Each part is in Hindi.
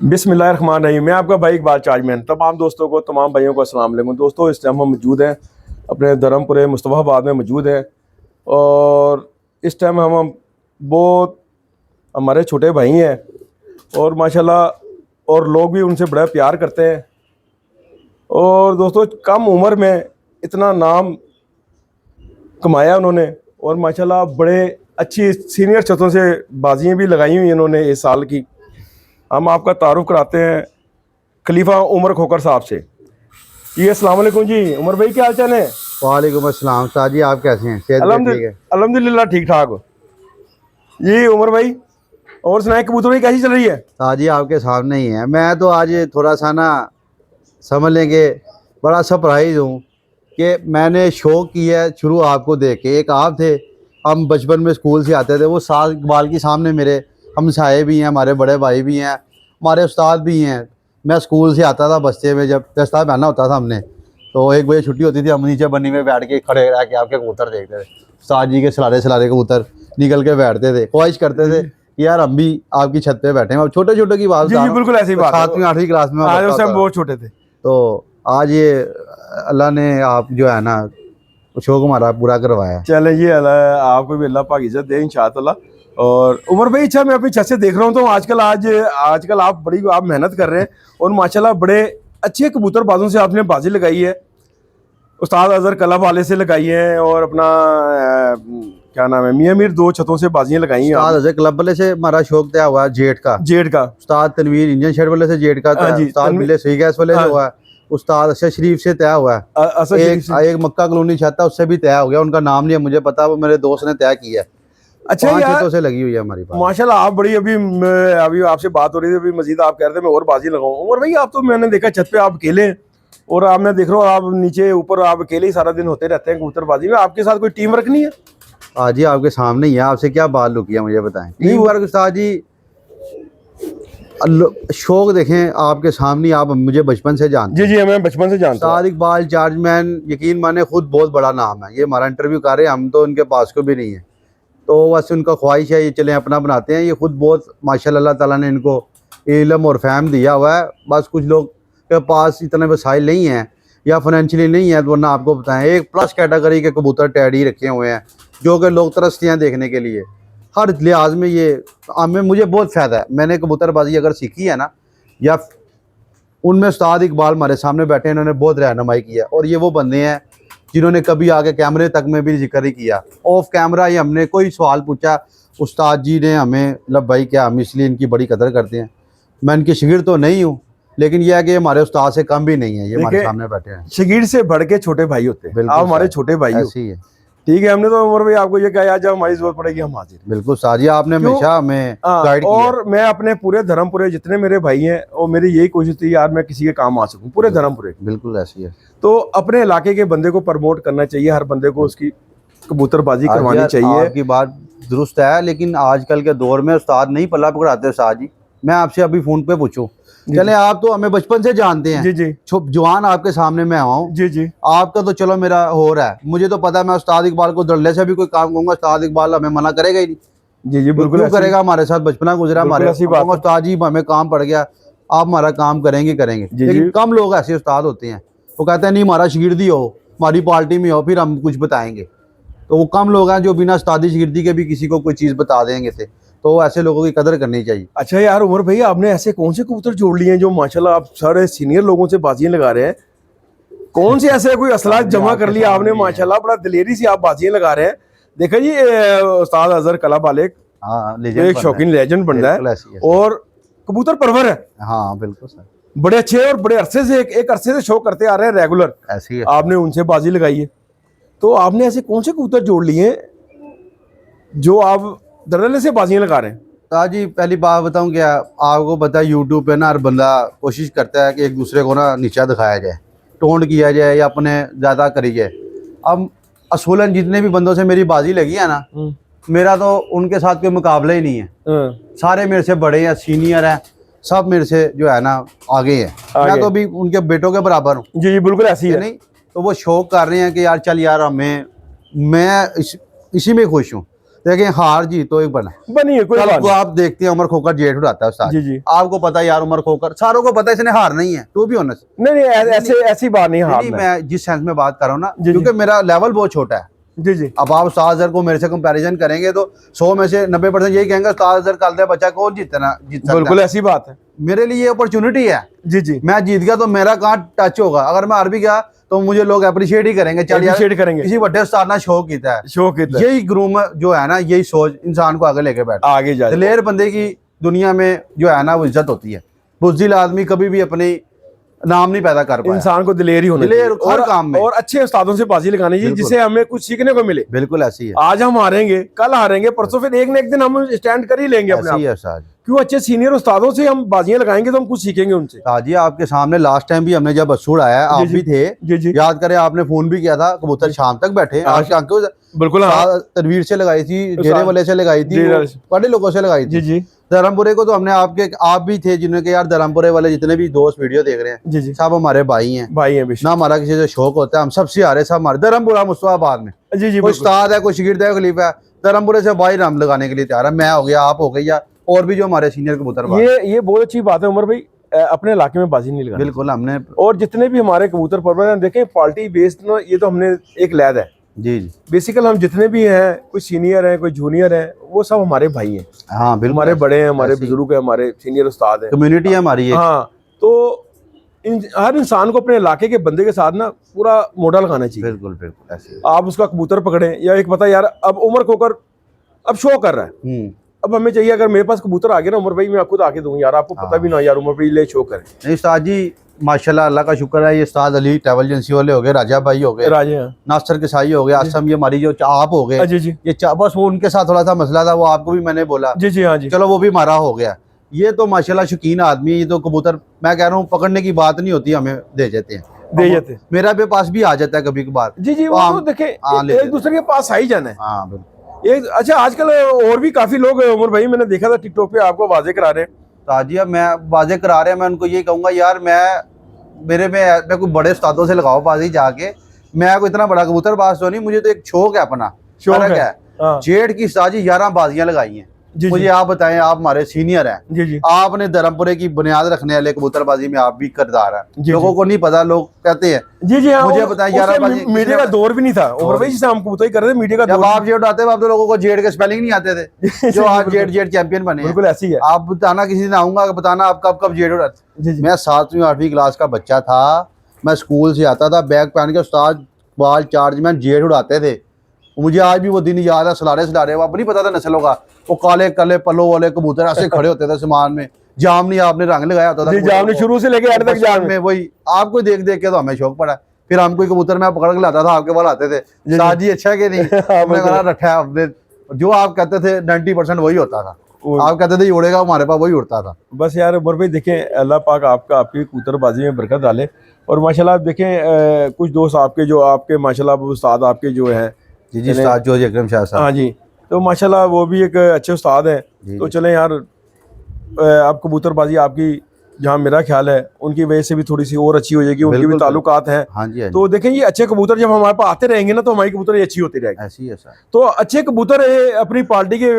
बिस्मिल्लाहिर्रहमानिर्रहीम। मैं आपका भाई इकबाल चार्जमैन। तमाम दोस्तों को, तमाम भाइयों को अस्सलाम वालेकुम। दोस्तों, इस टाइम हम मौजूद हैं अपने धर्मपुरे मुस्तफ़ाबाद में मौजूद हैं और इस टाइम हम बहुत हमारे छोटे भाई हैं और माशाल्लाह और लोग भी उनसे बड़ा प्यार करते हैं। और दोस्तों, कम उम्र में इतना नाम कमाया उन्होंने और माशाल्लाह बड़े अच्छी सीनियर छतों से बाजियाँ भी लगाई हुई इन्होंने इस साल की। हम आपका तारुफ कराते हैं खलीफा उमर खोकर साहब से। जी अस्सलाम वालेकुम जी। उमर भाई, क्या हाल चाल है? वालेकुम अस्सलाम। साजी, आप कैसे हैं? सेहत ठीक है? अल्हम्दुलिल्लाह ठीक ठाक जी। उमर भाई, और सुनाए, कबूतरी कैसी चल रही है? साजी आपके सामने ही है। मैं तो आज थोड़ा सा ना समझ लेंगे बड़ा सरप्राइज हूँ कि मैंने शौक किया है शुरू आपको देख के। एक आप थे, हम बचपन में स्कूल से आते थे, वो साल इकबाल के सामने मेरे हमसाए भी हैं, हमारे बड़े भाई भी हैं, हमारे उस्ताद भी हैं। मैं स्कूल से आता था बस्ते में, जब दस्ता पहना होता था हमने, तो 1 बजे छुट्टी होती थी, हम नीचे बन्नी में बैठ के खड़े रह के आपके कबूतर देखते थे। उस्ताद जी के सलारे कबूतर निकल के बैठते थे, ख्वाहिश करते थे कि यार हम भी आपकी छत पे बैठे हैं। अब छोटे छोटे की बात, जी बिल्कुल ऐसी बात। 7वीं 8वीं क्लास में आज उस टाइम बहुत छोटे थे। तो आज ये अल्लाह ने आप जो है ना शौक हमारा पूरा करवाया। चले जी, अल्लाह आपको भी अल्लाह पाक इज्जत दे इंशाअल्लाह। और उमर भाई, अच्छा, मैं अपनी छत से देख रहा हूँ तो आजकल आप मेहनत कर रहे हैं और माशाल्लाह बड़े अच्छे कबूतरबाजों से आपने बाजी लगाई है। उस्ताद अजहर कलब वाले से लगाई है और अपना क्या नाम है, मियां मीर 2 छतों से बाजियां लगाई हैं। उस्ताद अजहर क्लब वाले से हमारा शौक तय हुआ जेट का। उस्ताद तनवीर इंजन शेड वाले से जेट का, उस्ताद मिले सी गैस वाले से हुआ है, उस्ताद असद शरीफ से तय हुआ है। एक मक्का कॉलोनी छत था, उससे भी तय हो गया। उनका नाम नहीं है मुझे पता, वो मेरे दोस्त ने तय किया है। अच्छा यार, से लगी हुई है हमारी बात। माशाल्लाह आप बड़ी अभी आपसे बात हो रही थी, अभी मजीद आप कह रहे थे मैं और बाजी लगाऊं। उमर भाई, आप तो मैंने देखा छत पे आप अकेले हैं और आप, मैं देख रहा हूँ आप नीचे ऊपर आप अकेले ही सारा दिन होते रहते हैं कबूतरबाजी में। आपके साथ कोई टीम वर्क नहीं है? आज ही आपके सामने ही है, आपसे क्या बात लुकी है मुझे बताएं। टीम वर्क उस्ताद जी, शौक देखें आपके सामने, आप मुझे बचपन से जानते हैं। जी, मैं बचपन से जानता हूं। उस्ताद इकबाल चार्जमैन, यकीन माने खुद बहुत बड़ा नाम है। ये हमारा इंटरव्यू कर रहे हैं, हम तो उनके पास को भी नहीं है, तो बस उनका ख्वाहिश है ये चले अपना बनाते हैं। ये खुद बहुत माशाल्लाह अल्लाह ताला ने इनको इल्म और फहम दिया हुआ है। बस कुछ लोग के पास इतने वसाइल नहीं हैं या फाइनेंशियली नहीं है, वरना आपको बताएं एक प्लस कैटेगरी के कबूतर टैडी रखे हुए हैं जो कि लोग तरसते हैं देखने के लिए। हर लिहाज में ये हमें मुझे बहुत फ़ायदा है। मैंने कबूतरबाजी अगर सीखी है ना, या उनमें उस्ताद इकबाल हमारे सामने बैठे हैं, इन्होंने बहुत रहनुमाई किया। और ये वो बंदे हैं जिन्होंने कभी आगे कैमरे तक में भी जिक्र ही किया, ऑफ कैमरा ही हमने कोई सवाल पूछा, उस्ताद जी ने हमें मतलब भाई क्या, हम इसलिए इनकी बड़ी कदर करते हैं। मैं इनके शिगिर्द तो नहीं हूँ, लेकिन यह है कि हमारे उस्ताद से कम भी नहीं है। ये हमारे सामने बैठे हैं, शिगिर्द से बढ़ के छोटे भाई होते हैं। आप हमारे छोटे भाई ऐसे ही है। ठीक है, हमने तो उमर भाई आपको ये कहा, जब हमारी जरूरत पड़ेगी हम हाजिर। बिल्कुल साजी, आपने हमेशा हमें गाइड किया। और मैं अपने पूरे धर्मपुरे जितने मेरे भाई हैं, और मेरी यही कोशिश थी यार मैं किसी के काम आ सकूं पूरे धर्मपुरे। बिल्कुल ऐसी है। तो अपने इलाके के बंदे को प्रमोट करना चाहिए, हर बंदे को उसकी कबूतरबाजी करवानी चाहिए। आपकी बात दुरुस्त है, लेकिन आजकल के दौर में उस्ताद नहीं पल्ला पकड़ाते। उस्ताद जी, मैं आपसे अभी फोन पे पूछूं, चले आप तो हमें बचपन से जानते हैं। जी जवान आपके सामने मैं आऊँ। जी आपका तो चलो मेरा हो रहा है, मुझे तो पता है मैं उस्ताद इकबाल को धड़ल्ले से भी कोई काम कहूँगा, उस्ताद इकबाल हमें मना करेगा ही नहीं। जी बिल्कुल। क्यों करेगा? हमारे साथ बचपना गुजरा, हमारे उस्ताद जी हमें काम पड़ गया, आप हमारा काम करेंगे। लेकिन कम लोग ऐसे उस्ताद होते हैं, वो कहते हैं नहीं हमारा शिगिर्दी हो, हमारी पार्टी में हो, फिर हम कुछ बताएंगे। तो वो कम लोग हैं जो बिना उस्तादी शिगिर्दी के भी किसी को कोई चीज़ बता देंगे थे। तो ऐसे लोगों की कदर करनी चाहिए। अच्छा यार उमर भाई, आपने ऐसे कौन से कबूतर जोड़ लिए हैं जो माशाल्लाह आप सारे सीनियर लोगों से बाजियां लगा रहे हैं? कौन से ऐसे कोई असलात जमा कर लिया आपने माशाल्लाह, बड़ा दिलेरी से आप बाजियां लगा रहे हैं। देखा जी, उस्ताद अजहर कलब वाले एक शौकीन लेजेंड बन रहा है और कबूतर परवर है। हाँ बिल्कुल सर, बड़े अच्छे और बड़े अरसे से एक अरसे से शो करते आ रहे हैं रेगुलर। ऐसी है। आपने उनसे बाजी लगाई है, तो आपने ऐसे कौन से कबूतर जोड़ लिए जो आप धड़ल्ले से बाजियां लगा रहे हैं? ताजी, पहली बात बताऊं क्या आपको, पता है यूट्यूब पे ना हर बंदा कोशिश करता है कि एक दूसरे को ना नीचा दिखाया जाए, टोंट किया जाए या अपने ज़्यादा करी जाए। अब असूलन जितने भी बंदों से मेरी बाजी लगी है ना, मेरा तो उनके साथ कोई मुकाबला ही नहीं है। सारे मेरे से बड़े हैं, सीनियर हैं, सब मेरे से जो है ना आगे हैं। मैं तो भी उनके बेटों के बराबर हूँ। जी बिल्कुल ऐसी है। नहीं तो वो शौक कर रहे हैं कि यार चल यार हमें, मैं इसी में खुश हूँ। देखें हार जीत तो एक बना बनी है, कोई कल बात को नहीं। आप देखते हैं उमर खोकर जेठ उड़ाता है उस्ताद जी जी। आपको पता है यार उमर खोकर सारों को पता है इसने हार नहीं है टू बी ऑनेस्ट नहीं नहीं, ऐसे ऐसी बात नहीं नहीं हारना है। मैं जिस सेंस में बात कर रहा हूँ ना जी, जी। क्योंकि मेरा लेवल बहुत छोटा है जी जी। अब आप उस्ताद अजहर को मेरे से कंपैरिजन करेंगे तो 100 में से 90% यही कहेंगे उस्ताद अजहर कल दे बच्चा कौन जीत सकता बिल्कुल है ऐसी बात है। मेरे लिए अपॉर्चुनिटी है जी जी। मैं जीत गया तो मेरा कहाँ टच होगा अगर मैं हार भी गया तो मुझे लोग अप्रिशिएट ही करेंगे चल यार Appreciate करेंगे। किसी बड़े उस्ताद ने शो किया है शो की तरह यही ग्रूम जो है ना यही सोच इंसान को आगे लेके बैठ आगे जाए। दिलेर बंदे की दुनिया में जो है ना वो इज्जत होती है बुज़दिल आदमी कभी भी अपनी नाम नहीं पैदा कर पाया इंसान को दिलेर ही होना दिलेर चाहिए। हर और काम में। और अच्छे उस्तादों से बाजी लगानी चाहिए बिल्कुल। जिससे हमें कुछ सीखने को मिले। बिल्कुल ऐसी है आज हम हारेंगे, कल हारेंगे, परसों फिर एक न एक दिन हम स्टैंड कर ही लेंगे अपने आप। ऐसी है उस्ताद क्यों अच्छे सीनियर उस्तादों से हम बाजियां लगाएंगे तो हम कुछ सीखेंगे उनसे। ताजी आपके सामने लास्ट टाइम भी हमने जब असूड़ आया आप जी, भी थे जी जी। याद करें आपने फोन भी किया था कबूतर शाम तक बैठे आज शाम को बिल्कुल हाँ। तनवीर से लगाई थी डेरे वाले से लगाई थी डेरे बड़े लोगों से लगाई जी थी जी। धर्मपुरे को तो हमने आप भी थे जिन्होंने यार धर्मपुरे वाले जितने भी दोस्त वीडियो देख रहे हैं जी जी। सब हमारे भाई हैं भाई हैं बेशक। ना हमारा किसी से शौक होता है हम सबसे हारे सब हमारे धर्मपुरा मुस्तफाबाद में जी जी। कोई बिल्कुल। उस्ताद है कोई शिगिर्द है खलीफा है धर्मपुरे से भाई नाम लगाने के लिए तैयार है मैं हो गया आप हो गई या और भी जो हमारे सीनियर कबूतर ये बहुत अच्छी बात है उमर भाई, अपने इलाके में बाजी नहीं लगानी। बिल्कुल हमने और जितने भी हमारे कबूतर परवर हैं देखें पार्टी बेस्ड ना, ये तो हमने एक लैद है जी जी बेसिकल। हम जितने भी हैं कोई सीनियर हैं कोई जूनियर हैं वो सब हमारे भाई हैं, हाँ बिल्कुल हमारे बड़े हैं, हमारे ऐसे ही। बुजुर्ग हैं, हमारे सीनियर उस्ताद हैं। कम्युनिटी है हमारी एक हाँ तो हर इंसान को अपने इलाके के बंदे के साथ ना पूरा मोड़ा लगाना चाहिए। बिल्कुल बिल्कुल ऐसे आप उसका कबूतर पकड़े या एक पता यार अब उमर खोकर अब शो कर रहा है, अब हमें चाहिए अगर मेरे पास कबूतर आ गया ना उमर भाई मैं खुद आके दूं यार, आपको पता भी ना यार उमर भाई ले शो करें। नहीं उस्ताद जी माशाल्लाह अल्लाह का शुक्र है ये उस्ताद अली ट्रैवल एजेंसी वाले हो गए राजा भाई हो गए राजे हैं। नासर के साई हो गए आसम ये हमारी जो आप हो गए जी जी। ये बस वो उनके साथ थोड़ा सा मसला था वो आपको भी मैंने बोला जी जी। हाँ जी। चलो वो भी हमारा हो गया ये तो माशाल्लाह शौकीन आदमी है, ये तो कबूतर मैं कह रहा हूँ पकड़ने की बात नहीं होती हमें दे देते हैं दे जाते। मेरा पे पास भी आ जाता है कभी कभार जी जी। वो तो देखे एक दूसरे के पास आ ही जाना है। हाँ बिल्कुल एक अच्छा आजकल और भी काफी लोग उमर भाई मैंने देखा था टिकटॉक पे आपको वाजे करा रहे हैं। ताजिया मैं बाजे करा रहे हैं मैं उनको ये कहूंगा यार मैं कोई बड़े उस्तादों से लगाओ बाजी जाके मैं कोई इतना बड़ा कबूतर बाज तो नहीं मुझे तो एक शौक है अपना शौक फर्क है। हाँ। जेठ की उस्ताद जी 11 बाजियां लगाई हैं जी मुझे जी। आप बताएं आप हमारे सीनियर हैं जी जी। आपने धर्मपुरे की बुनियाद रखने वाले कबूतरबाजी में आप भी किरदार जी, है लोगों को नहीं पता लोग कहते हैं जी जी। हाँ, मुझे बताएं 11 बजे मीडिया का दौर भी नहीं था उमर भाई जिसे हम कबूतर ही कर रहे थे, मीडिया का जब दौर आप जेठ आते थे आप तो लोगों को जेठ के स्पेलिंग नहीं आते थे जो आप जेठ जेठ चैंपियन बने हैं। बिल्कुल ऐसी है। आप बताना किसी दिन आऊंगा बताना आप कब कब जेठ उड़ाते जी जी। मैं 7वीं 8वीं क्लास का बच्चा था मैं स्कूल से आता था बैग पहन के उस्ताद बाल चार्ज में जेठ उड़ाते थे मुझे आज भी वो दिन याद है सलारे वो नहीं पता था नस्लों का वो काले काले पलों वाले कबूतर ऐसे खड़े होते थे समान में जाम नहीं आपने रंग लगाया होता था जी जाम ने शुरू से लेके एंड तक जाम में वही आपको देख देख के तो हमें शौक पड़ा फिर हम कोई कबूतर में पकड़ के लाता था आपके पास आते थे उस्ताद जी अच्छा कि नहीं हमने कहा रखा है आपने जो आप कहते थे 90% वही होता था आप कहते थे ये उड़ेगा हमारे पास वही उड़ता था। बस यार उमर भाई देखें अल्लाह पाक आपका आपकी कबूतरबाजी में बरकत डाले और माशाल्लाह आप देखें कुछ दोस्त आपके जो आपके माशाल्लाह उस्ताद आपके जो हैं जी जी उस्ताद जो अकरम शाह साहब हाँ जी तो माशाल्लाह वो भी एक अच्छे उस्ताद हैं। तो चलें यार आप कबूतरबाजी आपकी जहाँ मेरा ख्याल है उनकी वजह से भी थोड़ी सी और अच्छी हो जाएगी, उनके भी ताल्लुकात हैं। हाँ जी तो देखें ये अच्छे कबूतर जब हमारे पास आते रहेंगे ना तो हमारी कबूतर अच्छी होती रहेगी। ऐसी है सर तो अच्छे कबूतर अपनी पार्टी के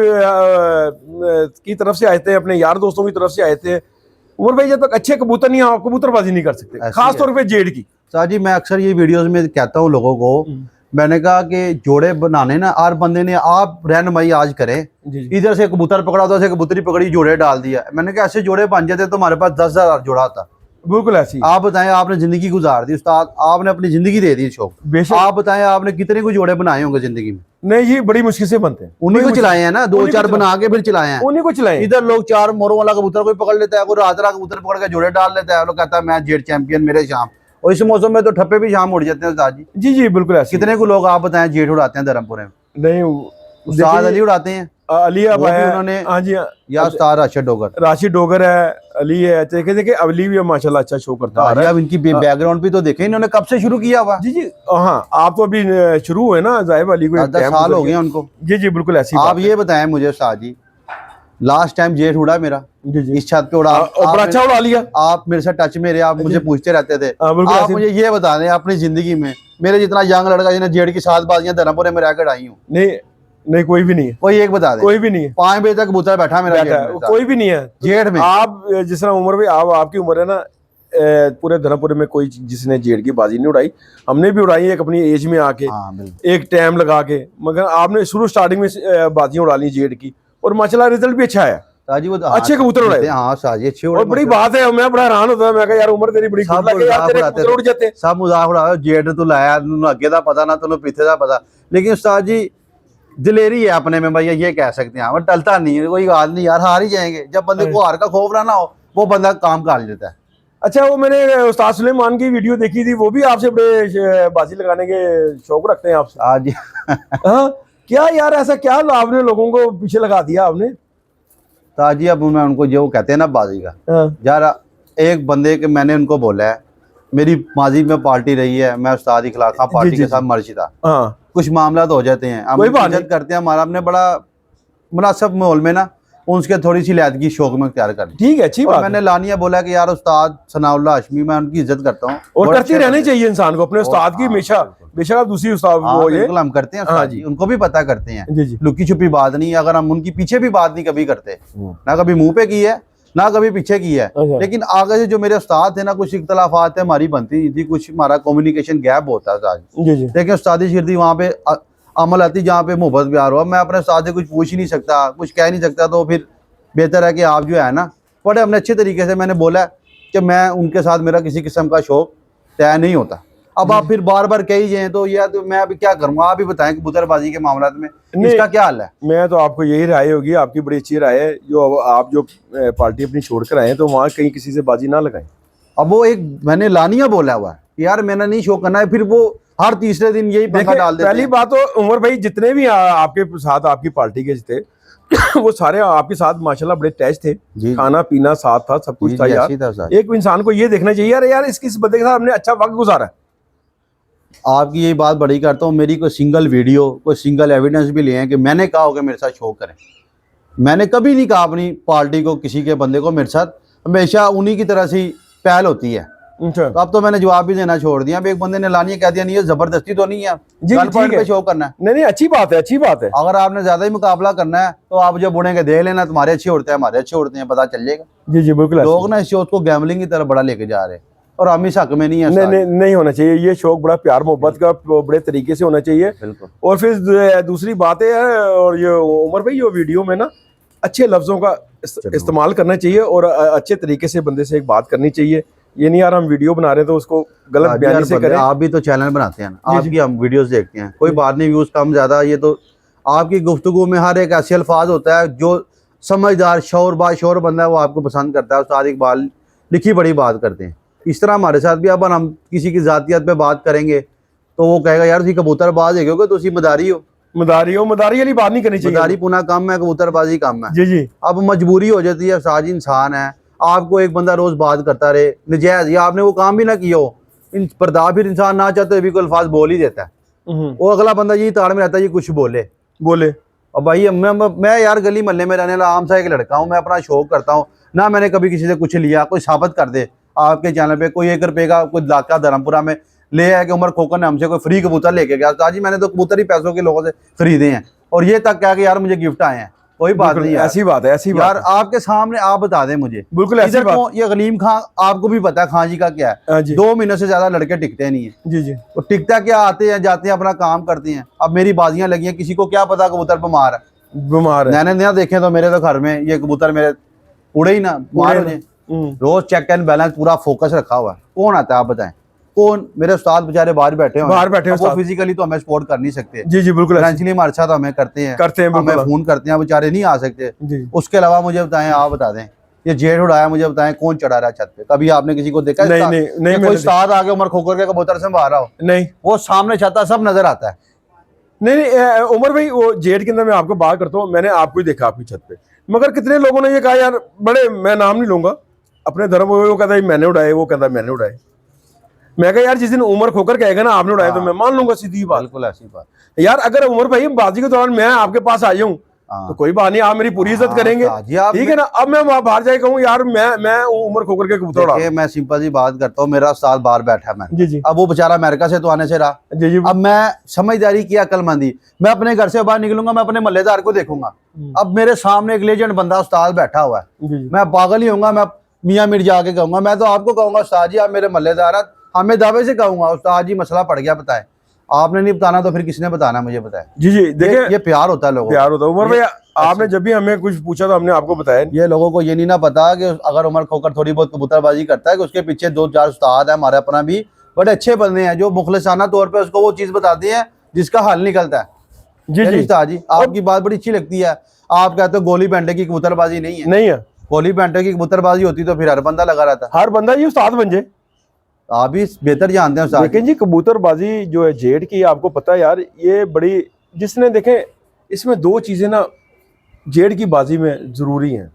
की तरफ से आए थे, अपने यार दोस्तों की तरफ से आए थे। उमर भाई जब तक अच्छे कबूतर नहीं आप कबूतरबाजी नहीं कर सकते, खास तौर पे जेड की। सर जी मैं अक्सर ये वीडियोस में कहता हूँ लोगों को मैंने कहा कि जोड़े बनाने ना हर बंदे ने आप रहनुमाई आज करें इधर से कबूतर पकड़ा उधर से कबूतरी पकड़ी जोड़े डाल दिया मैंने कहा ऐसे जोड़े बन जाते तो हमारे पास 10,000 जोड़ा होता। बिल्कुल ऐसी आप बताएं आपने जिंदगी गुजार दी उस्ताद आपने अपनी जिंदगी दे दी शौक बेशक। आप बताएं आपने कितने को जोड़े बनाए होंगे जिंदगी में नहीं ये बड़ी मुश्किल से बनते हैं, उन्हीं को चलाए हैं ना 2-4 बना के फिर चलाए हैं उन्हीं को चलाए। इधर लोग 4 मोरों वाला कबूतर कोई पकड़ लेता है कोई रातरा कबूतर पकड़ के जोड़े डाल लेता है लोग कहता है मैं जेड चैंपियन मेरे शाम और इस मौसम में तो ठप्पे भी शाम उड़ जाते हैं उस्ताद जी। जी जी बिल्कुल ऐसे। कितने को लोग आप बताएं जेठ उड़ाते हैं धर्मपुरे में नहीं उस्ताद अली उड़ाते हैं अली अब है उन्होंने हाँ जी या उस्ताद राशिद डोगर राशिद डोगर है अली है देखे अली भी माशाल्लाह अच्छा शो करता है। अब इनकी बैकग्राउंड भी तो देखें इन्होंने कब से शुरू किया हुआ। जी जी हाँ आप तो अभी शुरू हुए ना जाहिब अली को 10 साल हो गए उनको। जी जी बिल्कुल ऐसी आप ये बताएं मुझे उस्ताद जी लास्ट टाइम जेठ उड़ा मेरा जी जी इस छत पे उड़ा और अच्छा उड़ा लिया आप मेरे से टच में रहे आप मुझे पूछते रहते थे बिल्कुल आप मुझे ये बता दें अपनी जिंदगी में मेरे जितना यंग लड़का जिन्हें जेठ की 7 बाजियां धर्मपुरे में रहकर आई हूँ नहीं नहीं कोई भी नहीं है, कोई एक बता दे। कोई भी नहीं है 5 बजे तक कबूतर बैठा मेरा बैठा है, जेठ में, कोई भी नहीं है जेठ में। आप जिस तरह उम्र भाई आप आपकी उम्र है ना, पूरे धर्मपुर में कोई जिसने जेड की बाजी नहीं उड़ाई, हमने भी उड़ाई एक अपनी एज में आके, हाँ बिल्कुल। एक टाइम लगा के, मगर आपने शुरू स्टार्टिंग में बाजियां उड़ा ली जेड की और माशाल्लाह रिजल्ट भी अच्छा आया, साजी वो अच्छे कबूतर उड़ाए। हाँ साजी अच्छे और बड़ी बात है, मैं बड़ा हैरान होता है, मैं कहा यार उम्र तेरी बड़ी सब गुड लगे यार, तेरे मजाक कबूतर उड़ जाते। सब मजाक उड़ा, जेठ तो लाया तूने अगे का पता ना तूने पीछे का पता, लेकिन उस्ताद जी दिलेरी है अपने में भैया, ये कह सकते हैं, और टलता नहीं है, कोई बात नहीं यार, हार ही जाएंगे। जब बंदे को हार का खौफ ना हो वो बंदा काम कर लेता है। अच्छा, वो मैंने उस्ताद सुलेमान की वीडियो देखी थी, वो भी आपसे बड़े बाजी लगाने के शौक रखते हैं आपसे? आज हाँ, क्या यार ऐसा क्या आपने लोगों को पीछे लगा दिया आपने? ताजी अब मैं उनको जो कहते हैं ना बाजी का, हाँ यार एक बंदे के मैंने उनको बोला है, मेरी माजी में पार्टी रही है, मैं उस्ताद इखलाक खां पार्टी के साथ मर्जी था, हाँ, कुछ मामला तो हो जाते हैं, हम कोई बात इज्जत करते हैं, हमारा हमने बड़ा मुनासिब माहौल में ना उनके थोड़ी सी लिहाजगी शौक में इख्तियार कर ली। ठीक है, अच्छी और बात मैंने है। लानिया बोला कि यार उस्ताद सनाउल्लाह हाशमी, मैं उनकी इज्जत करता हूँ और बहुत करती अच्छे रहनी बंदे। चाहिए इंसान को अपने उस्ताद की हाँ, हमेशा, बिल्कुल। बेशक आप दूसरी उस्ताद हाँ वो ये। बिल्कुल हम करते हैं हाँ उस्ताद जी। जी, उनको भी पता करते हैं, जी जी। लुकी छुपी बात नहीं है, अगर हम उनकी पीछे भी बात नहीं कभी करते, ना कभी मुंह पे की है ना कभी पीछे की है, अच्छा। लेकिन आगे से जो मेरे उस्ताद थे ना, कुछ इख्तलाफात है हमारी बनती थी, कुछ हमारा कम्युनिकेशन गैप होता था, जी जी। लेकिन उस्तादी शिरदी वहाँ पे अमल आती जहाँ पे मोहब्बत प्यार हुआ। मैं अपने उस्ताद से कुछ पूछ ही नहीं सकता, कुछ कह नहीं सकता, तो फिर बेहतर है कि आप जो है ना बड़े हमने अच्छे तरीके से, मैंने बोला कि मैं उनके साथ मेरा किसी किस्म का शौक तय नहीं होता। अब आप फिर बार बार कही जाए तो यार, तो मैं अभी क्या करूँगा, आप ही बताएं कबूतरबाजी के मामला में इसका क्या हाल है? मैं तो आपको यही राय होगी, आपकी बड़ी अच्छी राय है, जो आप जो पार्टी अपनी छोड़ कर आए हैं, तो वहाँ कहीं किसी से बाजी ना लगाएं। अब वो एक मैंने लानिया बोला हुआ है कि यार मैंने नहीं शौक करना है, फिर वो हर तीसरे दिन यही पंखा देखिए, डाल देते पहली हैं। बात तो उमर भाई जितने भी आपके साथ आपकी पार्टी के थे वो सारे आपके साथ माशाल्लाह बड़े टैच थे, जी खाना पीना साथ था, सब कुछ जी था जी, यार। ऐसे ही था उस्ताद। एक इंसान को ये देखना चाहिए यार, यार इस बंदे के साथ हमने अच्छा वक्त गुजारा है। आपकी ये बात बड़ी करता हूँ, मेरी कोई सिंगल वीडियो कोई सिंगल एविडेंस भी लिए हैं कि मैंने कहा होगा मेरे साथ शौक करें, मैंने कभी नहीं कहा अपनी पार्टी को किसी के बंदे को, मेरे साथ हमेशा उन्हीं की तरह से पहल होती है। अच्छा तो अब तो मैंने जवाब भी देना छोड़ दिया। अब एक बंदे ने लानिया कह दिया, नहीं ये जबरदस्ती तो नहीं है, जी, गन ठीक पॉइंट है। पे शो करना है। नहीं नहीं, अच्छी बात है, अच्छी बात है। अगर आपने ज्यादा ही मुकाबला करना है तो आप जब उड़ेंगे देख लेना, तुम्हारे अच्छे उड़ते हैं हमारे अच्छे उड़ते हैं, पता चल जाएगा। जी जी बिल्कुल। लोग ना इस शौक को गैमलिंग की तरफ बड़ा लेके जा रहे हैं और हम इस हक में नहीं है नहीं उस्ताद। नहीं नहीं होना चाहिए, ये शौक बड़ा प्यार मोहब्बत का बड़े तरीके से होना चाहिए। बिल्कुल। और फिर दूसरी बात है, और ये उमर भाई ये वीडियो में ना अच्छे लफ्जों का इस्तेमाल करना चाहिए और अच्छे तरीके से बंदे से एक बात करनी चाहिए। ये नहीं यार हम वीडियो बना रहे हैं तो उसको गलत यार बयानी से बंदे, करें। आप भी तो चैनल बनाते हैं ना, जी, आपकी हम वीडियोस देखते हैं, कोई बात नहीं व्यूज कम ज्यादा, ये तो आपकी गुफ्तगू में हर एक ऐसे अल्फाज होता है जो समझदार शौर बाशौर बंदा है वो आपको पसंद करता है। उस्ताद इकबाल लिखी बड़ी बात करते हैं, इस तरह हमारे साथ भी अब हम किसी की जातियत पे बात करेंगे तो वो कहेगा यार तुम कबूतरबाज है क्योंकि तुम मदारी हो, मदारी वाली बात नहीं करनी चाहिए। मदारी पुना कम है, कबूतरबाजी कम है। जी जी। अब मजबूरी हो जाती है, उस्ताद जी इंसान है, आपको एक बंदा रोज बात करता रहे नजायज, या आपने वो काम भी ना किया हो, इन पर्दा फिर इंसान ना चाहते भी कोई अल्फाज बोल ही देता है, वो अगला बंदा यही ताड़ में रहता है ये कुछ बोले। और भाई मैं यार गली मोहल्ले में रहने वाला आम सा एक लड़का हूँ, मैं अपना शौक करता हूँ ना, मैंने कभी किसी से कुछ लिया, कोई साबित कर दे आपके चैनल पे, कोई 1 रुपये का कोई इलाका धर्मपुरा में ले आया कि उमर खोकर ने हमसे कोई फ्री कबूतर लेके गया, ताजी मैंने तो कबूतर ही पैसों के लोगों से खरीदे हैं, और ये तक क्या कि यार मुझे गिफ्ट आए हैं। कोई बात नहीं यार, ऐसी बात है, ऐसी बात यार है। आपके सामने आप बता दें मुझे, बिल्कुल ऐसी इधर बात। तो ये गलीम खां आपको भी पता है खां जी का क्या है, हाँ जी 2 महीनों से ज्यादा लड़के टिकते नहीं है। जी जी। तो टिकता क्या, आते हैं जाते हैं अपना काम करते हैं। अब मेरी बाजियां लगी हैं, किसी को क्या पता कबूतर बीमार है, बीमार है। मैंने ना देखे तो मेरे तो घर में ये कबूतर मेरे उड़े ही ना, मार हो जाए। रोज चेक एंड बैलेंस पूरा फोकस रखा हुआ है। कौन आता है आप बताएं, कौन? मेरे उस्ताद बेचारे बाहर बैठे हैं, बाहर बैठे हैं वो उस्ताद। फिजिकली तो हमें सपोर्ट कर नहीं सकते, जी जी बिल्कुल। फाइनेंशियली हमारे साथ हमें करते हैं हमें बिल्कुल। फोन करते हैं, बेचारे नहीं आ सकते। जी। उसके अलावा मुझे बताएं, आप बता दें ये जेठ उड़ाया, मुझे बताएं कौन चढ़ा रहा है छत पे? कभी आपने किसी को देखा? नहीं नहीं नहीं, कोई उस्ताद आके उमर खोकर के कबूतर से मार रहा हो? नहीं, वो सामने छता सब नजर आता है। नहीं नहीं उमर भाई वो जेठ के अंदर मैं आपको बात करता हूँ, मैंने आपको ही देखा आपकी छत पे, मगर कितने लोगों ने ये कहा यार बड़े, मैं नाम नहीं लूंगा अपने धर्म, वो कहता है मैंने उड़ाए, वो कहता है मैंने उड़ाए। मैं कहा यार जिस दिन उमर खोकर कहेगा ना आपने उड़ाए तो मैं मान लूंगा, सीधी बात। बिल्कुल ऐसी बात। यार अगर उमर भाई बाजी के दौरान मैं आपके पास आ जाऊं हाँ। तो कोई बात नहीं, आप मेरी पूरी इज्जत हाँ, करेंगे, उस्ताद जी, आप ठीक है ना। अब मैं वहां बाहर जाके कहूँ यार मैं उमर खोकर के कबूतर उड़ा देखिए, मैं सिंपल सी बात करता हूँ, मेरा उस्ताद बाहर बैठा है, मैं जी जी अब वो बेचारा अमेरिका से तो आने से रहा, जी जी अब मैं समझदारी की अक्लमंदी, मैं अपने घर से बाहर निकलूंगा, मैं अपने मोहल्लेदार को देखूंगा। अब मेरे सामने एक लेजेंड बंदा उस्ताद बैठा हुआ है, जी जी मैं पागल ही होऊंगा, मैं मियाँ मिर्जा जाके कहूंगा, मैं तो आपको कहूंगा उस्ताद जी आप मेरे मोहल्लेदार हैं, हमें दावे से कहूंगा उस्ताद जी मसला पड़ गया, बताए। आपने नहीं बताना तो फिर किसने बताना, मुझे बताए। जी जी देखिए, ये प्यार होता है लोगों प्यार होता है। उमर ये- भाई आपने जब भी हमें कुछ पूछा तो हमने आपको बताया। ये लोगों को ये नहीं ना पता कि अगर उमर खोकर थोड़ी बहुत कबूतरबाजी करता है कि उसके पीछे 2-4 उस्ताद है, हमारे अपना भी बड़े अच्छे बंदे हैं जो मुखलिसाना तौर पे उसको वो चीज बताते हैं जिसका हल निकलता है। जी जी उस्ताद जी आपकी बात बड़ी अच्छी लगती है, आप कहते हो गोली बेंटे की कबूतरबाजी नहीं है। नहीं है, गोली बेंटे की कबूतरबाजी होती तो फिर हर बंदा लगा रहता। हर बंदा जी उस्ताद बन जाए। आप भी बेहतर जानते हैं उस्ताद जी। देखें जी, कबूतरबाजी जो है जेड की, आपको पता है यार, ये बड़ी, जिसने देखें इसमें दो चीजें ना जेड की बाजी में जरूरी हैं।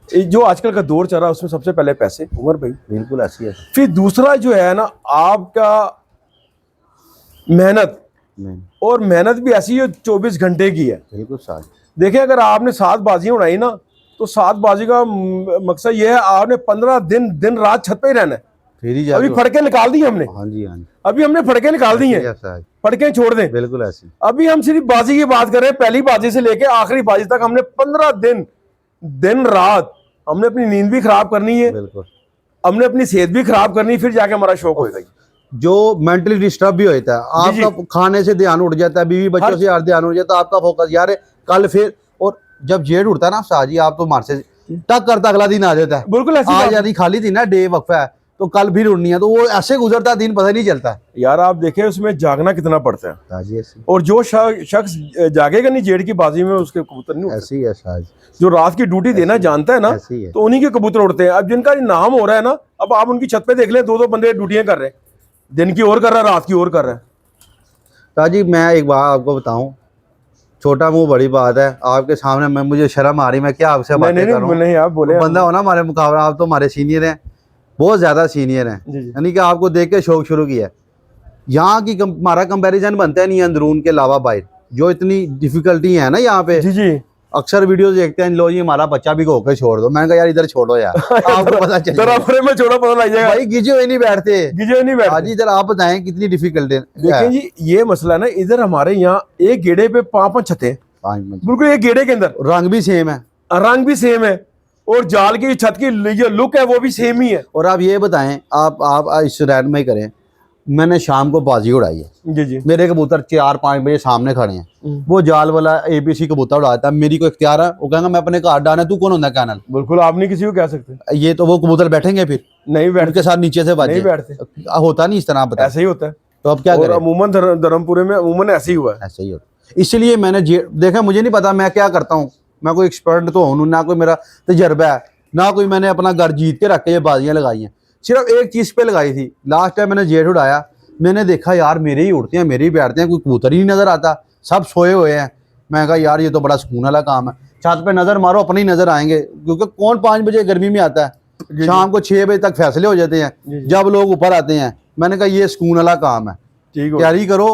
ये जो आजकल का दौर चल रहा है उसमें सबसे पहले पैसे, उमर भाई, बिल्कुल ऐसी है। फिर दूसरा जो है ना आपका मेहनत, नहीं, और मेहनत भी ऐसी है 24 घंटे की है। बिल्कुल उस्ताद। देखें अगर आपने 7 बाजियां उड़ाई ना, तो 7 बाजी का मकसद ये है आपने 15 दिन दिन रात छत पे ही रहना है। फिर ही अभी जाके फड़के निकाल दी हमने, हाँ जी, हाँ जी, अभी हमने फड़के निकाल दी ऐसी हैं, है उस्ताद, फड़के छोड़ दें। बिल्कुल ऐसी। अभी हम सिर्फ बाजी की बात कर रहे हैं, पहली बाजी से लेके आखिरी बाजी तक हमने 15 दिन दिन रात हमने अपनी नींद भी खराब करनी है, बिल्कुल। हमने अपनी सेहत भी खराब करनी है, फिर जाके हमारा शौक होएगा। जो मेंटली डिस्टर्ब भी होता है, जी, आपका खाने से ध्यान उठ जाता है, बीवी बच्चों से यार ध्यान उठ जाता है, आपका फोकस यार कल फिर। और जब जेड उड़ता है ना उस्ताद जी, आप तो मार से टक करता अगला दिन आ जाता है। बिल्कुल ऐसी आज बात यदि खाली थी ना डे वक्फा है तो कल फिर उड़नी है, तो वो ऐसे गुजरता है दिन, पता नहीं चलता है। यार। आप देखें उसमें जागना कितना पड़ता है, हाँ जी, ऐसी और जो शख्स जागेगा नहीं जेड की बाजी में, उसके कबूतर नहीं उड़ते। ऐसी है उस्ताद जी, जो रात की ड्यूटी देना जानता है ना, ऐसी है। तो उन्हीं के कबूतर उड़ते हैं। अब जिनका ये नाम हो रहा है ना, अब आप उनकी छत पे देख लें, 2-2 बंदे ड्यूटियां कर रहे हैं, दिन की और कर रहा है, रात की और कर रहा है। उस्ताद जी मैं एक बात आपको बताऊं, छोटा मुंह बड़ी बात है, आपके सामने मैं मुझे शर्म आ रही, मैं क्या आपसे बातें नहीं करूं। नहीं, आप बोले। बंदा हो ना हमारे मुकाबला, आप तो हमारे सीनियर हैं, बहुत ज़्यादा सीनियर हैं, जी जी यानी कि आपको देख के शौक शुरू किया है। यहाँ की हमारा कंपैरिजन बनता है नहीं अंदरून के अलावा बाहर, जो इतनी डिफिकल्टी है ना यहाँ पे। जी जी अक्सर वीडियोस देखते हैं, लो जी हमारा बच्चा भी होकर छोड़ दो, मैंने कहा यार इधर छोड़ो यार, आपको पता चल जरा अपने में छोड़ा पता लग जाएगा। भाई गिजे हुए नहीं बैठते। गिजे नहीं बैठते। आज इधर आप बताएं कितनी डिफिकल्टी है। देखें जी, ये मसला है ना, इधर हमारे यहाँ एक गेड़े पे 5-5 छतें, पाँच मिनट। बिल्कुल एक गेड़े के अंदर, रंग भी सेम है, रंग भी सेम है, और जाल की छत की जो लुक है वो भी सेम ही है। और आप ये बताएं, आप इस रैंड में ही करें, मैंने शाम को बाजी उड़ाई है, जी जी मेरे कबूतर 4-5 बजे सामने खड़े हैं, वो जाल वाला एबीसी कबूतर उड़ाता है, मेरी को इख्तियार है, वो कहेंगे मैं अपने कार्ड डालना, तू कौन होता है कैनल। बिल्कुल, आप नहीं किसी को कह सकते। ये तो वो कबूतर बैठेंगे फिर नहीं बैठते, उनके साथ नीचे से नहीं बाजे बैठते, होता नहीं इस तरह, आप बताएं। ऐसे ही होता है। तो अब क्या और करें, अमूमन धर्मपुरे में अमूमन ऐसे ही हुआ है। ऐसे ही होता। इसलिए मैंने देखा, मुझे नहीं पता मैं क्या करता हूँ, मैं कोई एक्सपर्ट तो हूँ ना, कोई मेरा तजर्बा है ना, कोई मैंने अपना घर जीत के रख के ये बाजियाँ लगाई हैं। सिर्फ एक चीज़ पे लगाई थी, लास्ट टाइम मैंने जेठ उड़ाया, मैंने देखा यार मेरे ही उड़ते हैं, मेरे ही बैठते हैं, कोई कबूतर ही नहीं नजर आता, सब सोए हुए हैं। मैं कहा यार ये तो बड़ा सुकून वाला काम है, छत पे नजर मारो अपनी नजर आएंगे, क्योंकि कौन 5 बजे गर्मी में आता है, शाम को 6 बजे तक फैसले हो जाते हैं जब लोग ऊपर आते हैं। मैंने कहा ये सुकून वाला काम है, ठीक हो, तैयारी करो,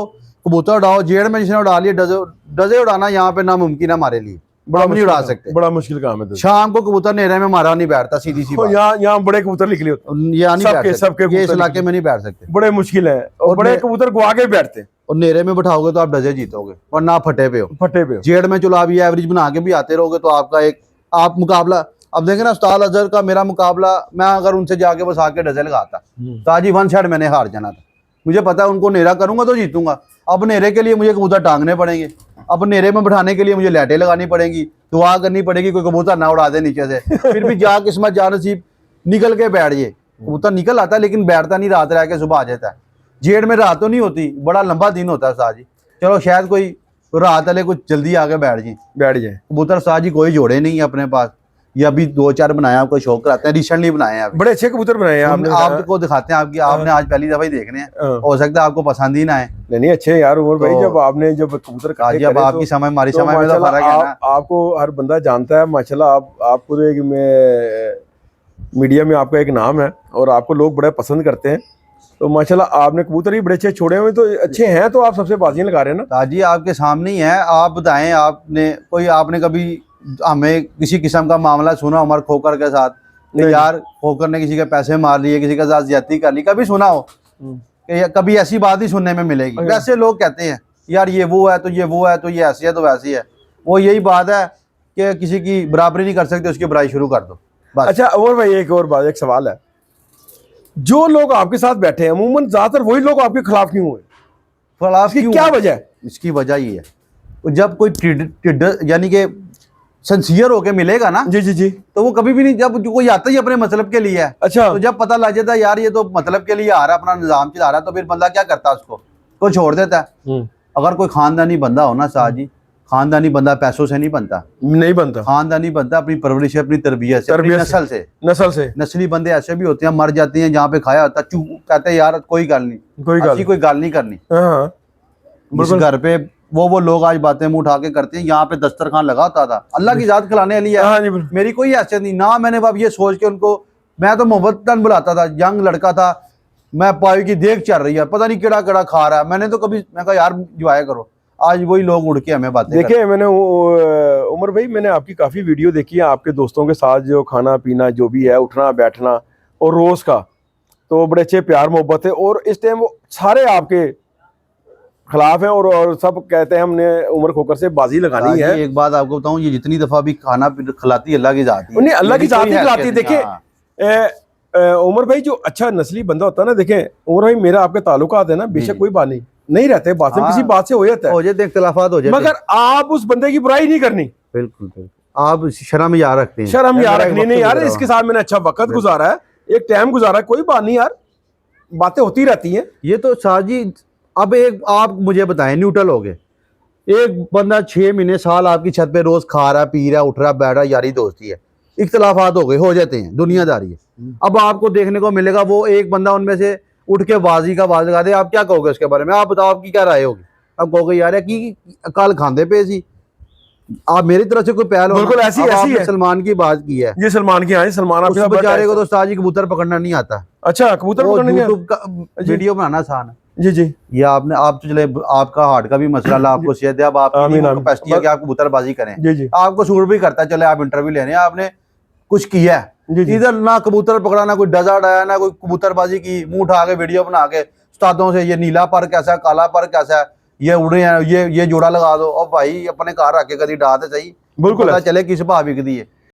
कबूतर उड़ाओ। जेड़ में जिसने उड़ा लिए डजे उड़ाना यहाँ पे नामुमकिन है हमारे लिए, हम नहीं उड़ा सकते। बड़ा मुश्किल काम है। शाम को कबूतर नेरे में मारा नहीं बैठता, सीधी सी बात। यहाँ बड़े कबूतर निकले होते, यहाँ नहीं बैठ सबके सकते, ये इस कबूतर इलाके में नहीं बैठ सकते, बड़े मुश्किल है, और बड़े कबूतर गुआ के बैठते हैं, और नेरे में बैठाओगे तो आप डजे जीतोगे, और ना फटे पे हो। फटे पे। जेड़ में चलो आप ये एवरेज बना के भी आते रहोगे तो आपका एक आप मुकाबला, अब देखें ना उस्ताद अजहर का मेरा मुकाबला, मैं अगर उनसे जाके बस आके डजे लगाता, ताजी 1 शॉट मैंने हार जाना था, मुझे पता है उनको नेरा करूंगा तो जीतूंगा। अब नेरे के लिए मुझे कबूतर टांगने पड़ेंगे, अब नेरे में बैठाने के लिए मुझे लाइटें लगानी पड़ेंगी, दुआ करनी पड़ेगी कोई कबूतर ना उड़ा दे नीचे से, फिर भी जा किस्मत जा नसीब निकल के बैठ जाए। कबूतर निकल आता है लेकिन बैठता नहीं, रात रह के सुबह आ जाता है। जेड़ में रात तो नहीं होती, बड़ा लंबा दिन होता है उस्ताद जी, चलो शायद कोई रात वाले कुछ जल्दी आके बैठ जाए। कबूतर उस्ताद जी कोई जोड़े नहीं है अपने पास, ये अभी 2-4 बनाया, आपको शौक कराते हैं, रिसेंटली बनाए हैं, बड़े अच्छे कबूतर बनाए हैं आपने, आपको दिखाते हैं, आपकी आपने आज पहली दफा ही देखने हैं, हो सकता है आपको पसंद ही ना आए। नहीं अच्छे यार उमर भाई, तो जब आपने जब कबूतर आज अब आपकी समय हमारी तो समय में तो माशाल्लाह फर्क है ना। आपको हर बंदा जानता है माशाल्लाह, आप पूरे मीडिया में आपका एक नाम है, और आपको लोग बड़ा पसंद करते हैं। तो माशाल्लाह आपने कबूतर ही बड़े अच्छे छोड़े हुए, तो अच्छे हैं, तो आप सबसे बाजियां लगा रहे हैं ना। ताजी आपके सामने ही है, आप बताएं, आपने कभी हमें किसी किस्म का मामला सुना उमर खोकर के साथ कि नहीं। यार खोकर ने किसी के पैसे मार लिए, किसी के साथ ज्यादती कर ली, कभी सुना हो? कि कभी ऐसी बात ही सुनने में मिलेगी। वैसे लोग कहते हैं यार ये वो है तो ये वो है, तो ये ऐसी है तो वैसी है। वो यही बात है कि किसी की बराबरी नहीं कर सकते, उसकी बुराई शुरू कर दो बस। अच्छा और भाई एक और बात, एक सवाल है, जो लोग आपके साथ बैठे हैं अमूमन ज्यादातर वही लोग आपके खिलाफ क्यों हुए? खिलाफ इसकी क्यों? क्या वजह है? इसकी वजह ये है, जब कोई टिड्डर यानी कि सिंसियर होके मिलेगा ना, जी जी जी। तो वो कभी भी नहीं, जब कोई आता ही अपने मतलब के लिए है, अच्छा। तो जब पता लग जाता है यार ये तो मतलब के लिए आ रहा है, अपना निजाम चला रहा है, तो फिर बंदा क्या करता है, उसको छोड़ देता है। अगर कोई खानदानी बंदा हो ना साहब जी, खानदानी बंदा पैसों से नहीं बनता, नहीं बनता। खानदानी बनता अपनी परवरिश से, अपनी तरबियत से, अपनी नस्ल से। नस्ल से। नस्ली बंदे ऐसे भी होते हैं, मर जाते हैं जहाँ पे खाया होता, कहते हैं यार कोई गल नहीं, कोई गल नहीं करनी। हाँ इस घर पे वो लोग आज बातें मुंह उठा के करते हैं, यहाँ पे दस्तरखान लगा होता था, अल्लाह की जात खिलाने वाली है। हाँ जी। मेरी कोई हैसियत नहीं ना, मैंने अब ये सोच के उनको, मैं तो मोहब्बतन बुलाता था, यंग लड़का था मैं, पाई की देख चल रही है, पता नहीं केड़ा केड़ा खा रहा है, मैंने तो कभी, मैं कहा यार इंजॉय करो। आज वही लोग उड़ के हमें बातें देखिए, मैंने उमर भाई, मैंने आपकी काफ़ी वीडियो देखी है, आपके दोस्तों के साथ जो खाना पीना जो भी है, उठना बैठना और रोज़ का, तो बड़े अच्छे प्यार मोहब्बत है। और इस टाइम वो सारे आपके खिलाफ हैं और सब कहते हैं हमने उमर खोकर से बाजी लगानी है। एक बात आपको बताऊं, ये जितनी दफा भी खाना खिलाती है अल्लाह की जात ही, नहीं अल्लाह की जात ही खिलाती है। देखिए हाँ। उमर भाई, जो अच्छा नस्ली बंदा होता है ना, देखें उमर भाई, मेरा आपके ताल्लुकात है ना, बेशक कोई बात नहीं रहते, बात में किसी बात से हो जाता है, इख्तिलाफात हो जाते, मगर आप उस बंदे की बुराई नहीं करनी। बिल्कुल आप शर्म याद रखते हैं, शर्म याद रखनी नहीं यार, इसके साथ मैंने अच्छा वक्त गुजारा है, एक टाइम गुजारा है, कोई बात नहीं यार, बातें होती रहती हैं। ये तो साजी, अब एक आप मुझे बताएं, न्यूट्रल हो गए, एक बंदा 6 महीने साल आपकी छत पे रोज खा रहा, पी रहा, उठ रहा, बैठ रहा, यारी दोस्ती है, इख्तिलाफात हो गए, हो जाते हैं, दुनियादारी है। अब आपको देखने को मिलेगा वो एक बंदा उनमें से उठ के बाजी का बाज लगा दे, आप क्या कहोगे उसके बारे में? आप बताओ, आपकी क्या राय होगी? आप कहोगे यार की कल खांदे पे सी, आप मेरी तरफ से कोई पहल हो। बिल्कुल ऐसी है। सलमान की बात की है जी, सलमान की, हाँ सलमान, उस बेचारे को तो उस्ताद जी कबूतर पकड़ना नहीं आता। अच्छा, कबूतर पकड़ने नहीं यूट्यूब का वीडियो बनाना आसान है। जी जी। ये आप तो चले, आपका हार्ट का भी मसला, आपको सेहत है, अब आपकी कैपेसिटी है कि आप कबूतरबाजी करें, जी जी, आपको सूट भी करता है, चले आप इंटरव्यू लेने, आपने कुछ किया है, इधर ना कबूतर पकड़ा, ना कोई डजा डाया, ना कोई कबूतरबाजी की, मुंह उठा के वीडियो बना के उस्तादों से, ये नीला पर कैसा है, काला पर कैसा है, ये उड़े हैं, ये जोड़ा लगा दो। और भाई अपने कार रख के कभी डालते सही, बिल्कुल चले किस भाव बिकती है।